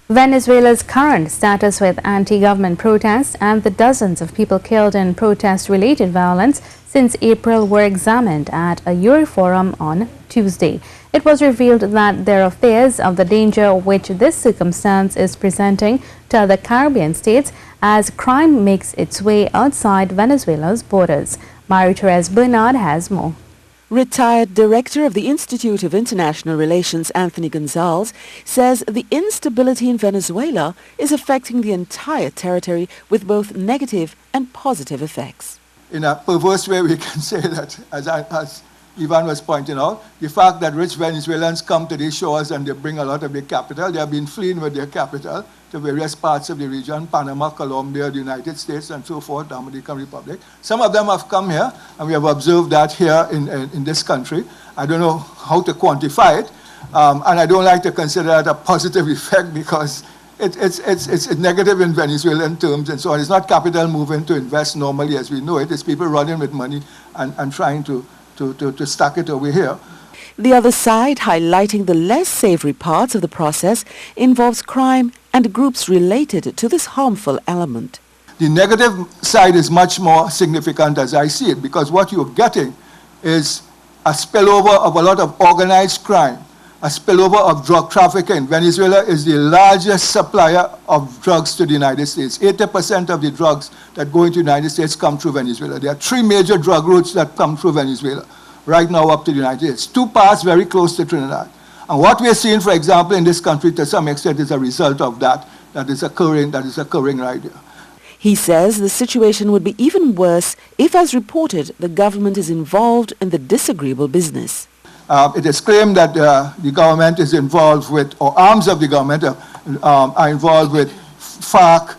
Venezuela's current status with anti-government protests and the dozens of people killed in protest-related violence since April were examined at a UWI Forum on Tuesday. It was revealed that there are fears of the danger which this circumstance is presenting to other Caribbean states as crime makes its way outside Venezuela's borders. Marie-Therese Bernard has more. Retired Director of the Institute of International Relations, Anthony Gonzalez, says the instability in Venezuela is affecting the entire territory with both negative and positive effects. In a perverse way, we can say that, as Ivan was pointing out, the fact that rich Venezuelans come to these shores and they bring a lot of their capital, they have been fleeing with their capital to various parts of the region, Panama, Colombia, the United States, and so forth, Dominican Republic. Some of them have come here, and we have observed that here in this country. I don't know how to quantify it, and I don't like to consider that a positive effect because it's negative in Venezuelan terms and so on. It's not capital moving to invest normally as we know it. It's people running with money and trying to stack it over here. The other side, highlighting the less savory parts of the process, involves crime and groups related to this harmful element. The negative side is much more significant as I see it, because what you're getting is a spillover of a lot of organized crime, a spillover of drug trafficking. Venezuela is the largest supplier of drugs to the United States. 80% of the drugs that go into the United States come through Venezuela. There are 3 major drug routes that come through Venezuela right now up to the United States. 2 parts very close to Trinidad. And what we're seeing, for example, in this country to some extent is a result of that is occurring right here. He says the situation would be even worse if, as reported, the government is involved in the disagreeable business. It is claimed that the government is involved with, or arms of the government are involved with FARC,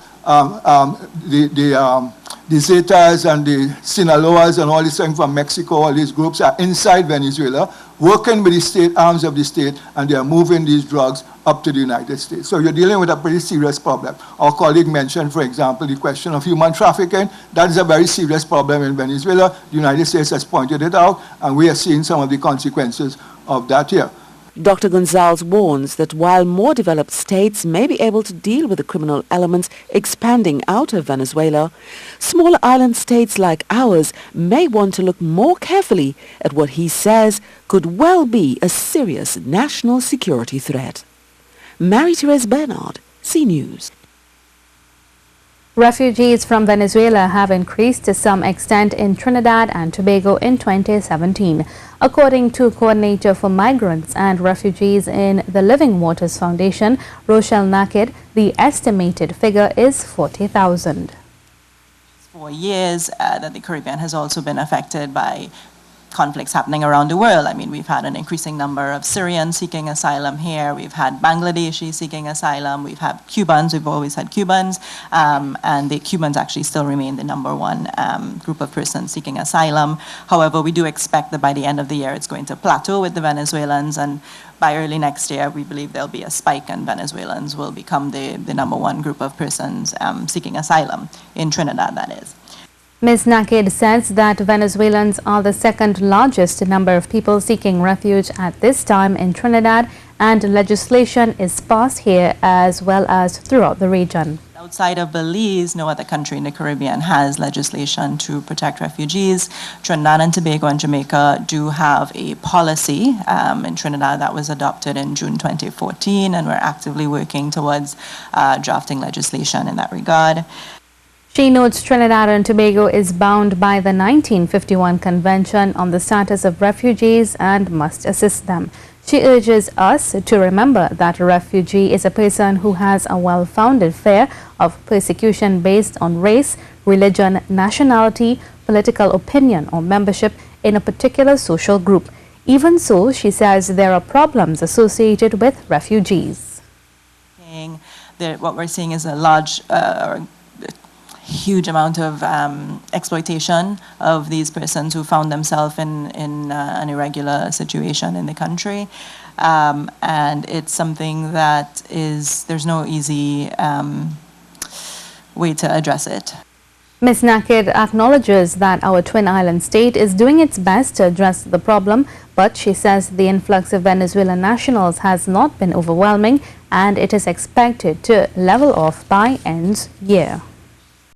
the Zetas and the Sinaloas and all these things from Mexico. All these groups are inside Venezuela, working with the state, arms of the state, and they are moving these drugs up to the United States. So you're dealing with a pretty serious problem. Our colleague mentioned, for example, the question of human trafficking. That is a very serious problem in Venezuela. The United States has pointed it out, and we are seeing some of the consequences of that here. Dr. Gonzalez warns that while more developed states may be able to deal with the criminal elements expanding out of Venezuela, smaller island states like ours may want to look more carefully at what he says could well be a serious national security threat. Marie-Therese Bernard, C News. Refugees from Venezuela have increased to some extent in Trinidad and Tobago in 2017. According to Coordinator for Migrants and Refugees in the Living Waters Foundation, Rochelle Naked, the estimated figure is 40,000. For years that the Caribbean has also been affected by conflicts happening around the world. I mean, we've had an increasing number of Syrians seeking asylum here. We've had Bangladeshis seeking asylum. We've had Cubans. We've always had Cubans. And the Cubans actually still remain the #1 group of persons seeking asylum. However, we do expect that by the end of the year, it's going to plateau with the Venezuelans. And by early next year, we believe there'll be a spike and Venezuelans will become the #1 group of persons seeking asylum in Trinidad, that is. Ms. Naked says that Venezuelans are the second largest number of people seeking refuge at this time in Trinidad, and legislation is passed here as well as throughout the region. Outside of Belize, no other country in the Caribbean has legislation to protect refugees. Trinidad and Tobago and Jamaica do have a policy in Trinidad that was adopted in June 2014, and we're actively working towards drafting legislation in that regard. She notes Trinidad and Tobago is bound by the 1951 Convention on the Status of Refugees and must assist them. She urges us to remember that a refugee is a person who has a well-founded fear of persecution based on race, religion, nationality, political opinion, or membership in a particular social group. Even so, she says there are problems associated with refugees. What we're seeing is a huge amount of exploitation of these persons who found themselves in an irregular situation in the country. And it's something that there's no easy way to address it. Ms. Naked acknowledges that our twin island state is doing its best to address the problem, but she says the influx of Venezuelan nationals has not been overwhelming and it is expected to level off by end year.